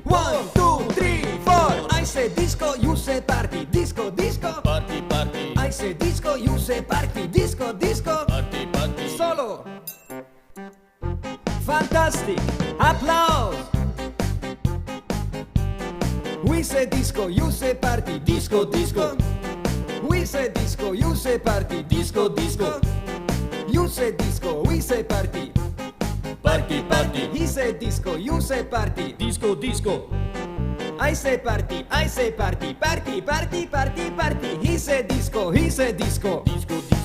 One, two, three, four. I say disco, you say party. Disco, disco. Party, party, I say disco, you say party. Disco, disco. party, party. Solo. Fantastic. Applause. We say disco, you say party. Disco, disco. We say disco, you say party. Disco, disco. You say disco, we say party. Party, party, He say disco, you say party. disco, disco. I say party, I say party. Party, party, party, party. He say disco, he say disco. Disco, disco.